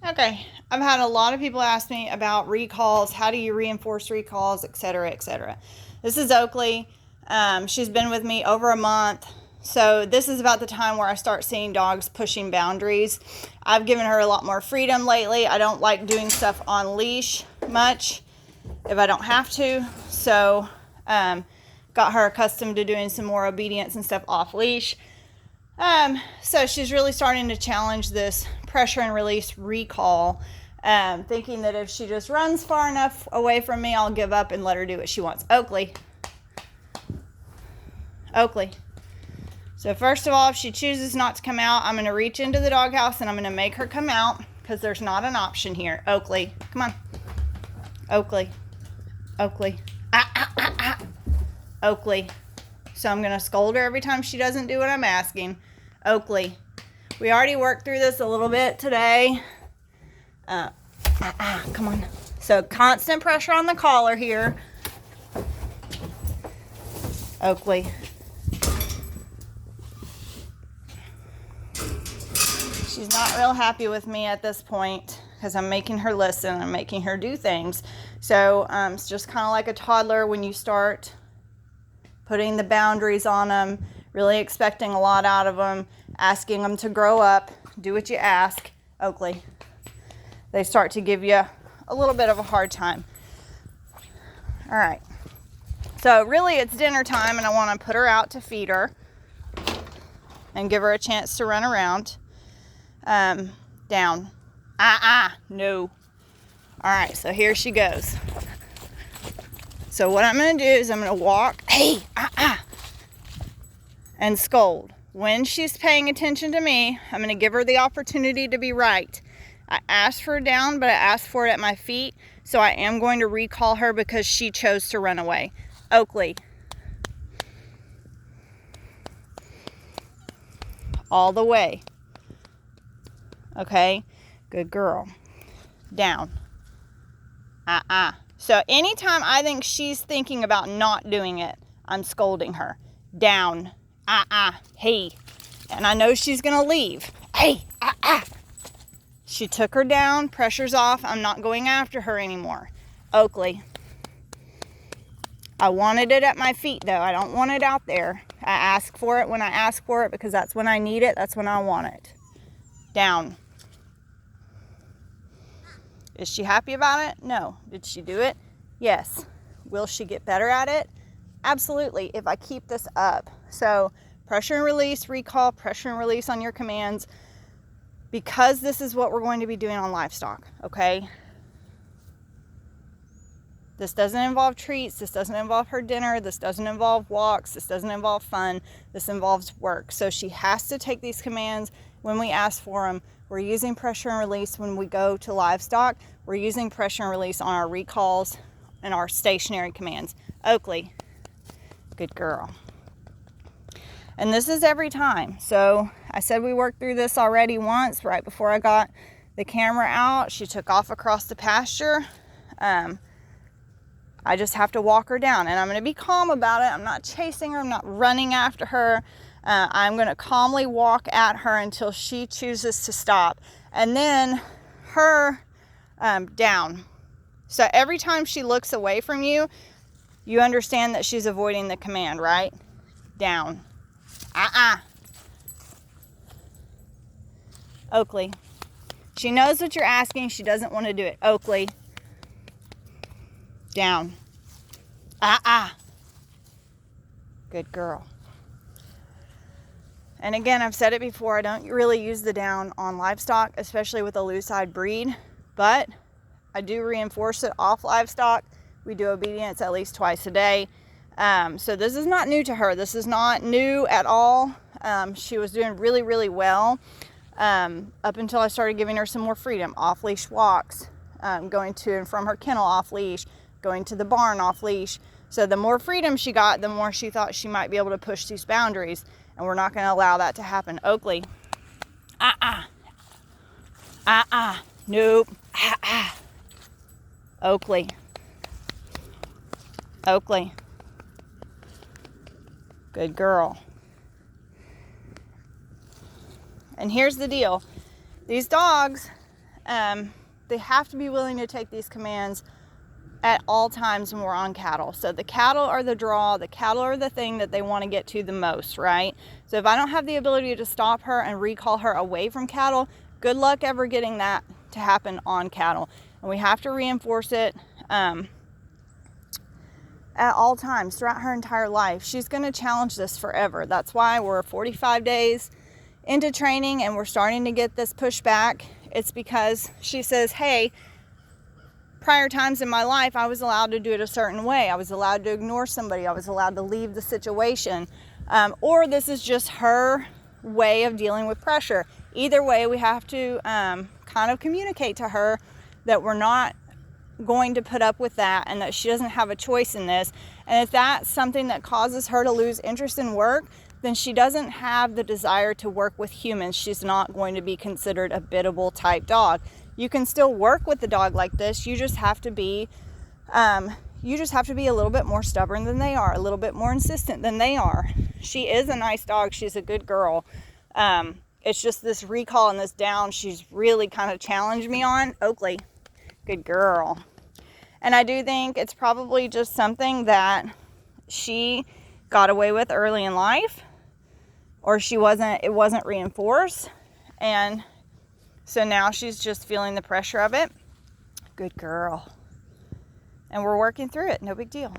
Okay, I've had a lot of people ask me about recalls. How do you reinforce recalls, etc., etc. This is Oakley. She's been with me over a month. So this is about the time where I start seeing dogs pushing boundaries. I've given her a lot more freedom lately. I don't like doing stuff on leash much if I don't have to. So got her accustomed to doing some more obedience and stuff off leash. So she's really starting to challenge this pressure and release recall, thinking that if she just runs far enough away from me, I'll give up and let her do what she wants. Oakley. So first of all, if she chooses not to come out, I'm going to reach into the doghouse and I'm going to make her come out because there's not an option here. Oakley, come on. Oakley. Oakley. So I'm going to scold her every time she doesn't do what I'm asking. Oakley. We already worked through this a little bit today. Come on. So constant pressure on the collar here. Oakley. She's not real happy with me at this point because I'm making her listen. I'm making her do things. So it's just kind of like a toddler when you start putting the boundaries on them, really expecting a lot out of them, asking them to grow up, do what you ask. Oakley. They start to give you a little bit of a hard time. All right. So really it's dinner time and I want to put her out to feed her and give her a chance to run around. Down. No. All right, so here she goes. So what I'm going to do is I'm going to walk, and scold. When she's paying attention to me, I'm going to give her the opportunity to be right. I asked for her down, but I asked for it at my feet, so I am going to recall her because she chose to run away. Oakley. All the way. Okay, good girl. Down. So anytime I think she's thinking about not doing it, I'm scolding her. Down. Hey. And I know she's going to leave. Hey. She took her down. Pressure's off. I'm not going after her anymore. Oakley. I wanted it at my feet, though. I don't want it out there. I ask for it when I ask for it because that's when I need it. That's when I want it. Down. Is she happy about it? No. Did she do it? Yes. Will she get better at it? Absolutely, if I keep this up. So pressure and release, recall, pressure and release on your commands, because this is what we're going to be doing on livestock, okay? This doesn't involve treats. This doesn't involve her dinner. This doesn't involve walks. This doesn't involve fun. This involves work. So she has to take these commands when we ask for them. We're using pressure and release when we go to livestock. We're using pressure and release on our recalls and our stationary commands. Oakley, good girl. And this is every time. So I said we worked through this already once right before I got the camera out. She took off across the pasture. I just have to walk her down and I'm going to be calm about it. I'm not chasing her. I'm not running after her. I'm going to calmly walk at her until she chooses to stop. And then her down. So every time she looks away from you, you understand that she's avoiding the command, right? Down. Oakley. She knows what you're asking. She doesn't want to do it. Oakley. Down. Good girl. And again, I've said it before, I don't really use the down on livestock, especially with a loose-eyed breed, but I do reinforce it off livestock. We do obedience at least twice a day. So this is not new to her. This is not new at all. She was doing really, really well up until I started giving her some more freedom. Off-leash walks, going to and from her kennel off-leash, going to the barn off-leash. So the more freedom she got, the more she thought she might be able to push these boundaries. And we're not going to allow that to happen. Oakley. Nope. Oakley. Oakley. Good girl. And here's the deal. These dogs, They have to be willing to take these commands at all times when we're on cattle. So the cattle are the draw, the cattle are the thing that they want to get to the most, right? So if I don't have the ability to stop her and recall her away from cattle, good luck ever getting that to happen on cattle. And we have to reinforce it at all times throughout her entire life. She's going to challenge this forever. That's why we're 45 days into training and we're starting to get this pushback. It's because she says, hey, prior times in my life, I was allowed to do it a certain way. I was allowed to ignore somebody. I was allowed to leave the situation. Or this is just her way of dealing with pressure. Either way, we have to kind of communicate to her that we're not going to put up with that and that she doesn't have a choice in this. And if that's something that causes her to lose interest in work, then she doesn't have the desire to work with humans. She's not going to be considered a biddable type dog. You can still work with the dog like this. You just have to be a little bit more stubborn than they are, a little bit more insistent than they are. She is a nice dog. She's a good girl. It's just this recall and this down she's really kind of challenged me on. Oakley, good girl. And I do think it's probably just something that she got away with early in life, or it wasn't reinforced. And so now she's just feeling the pressure of it. Good girl. And we're working through it. No big deal.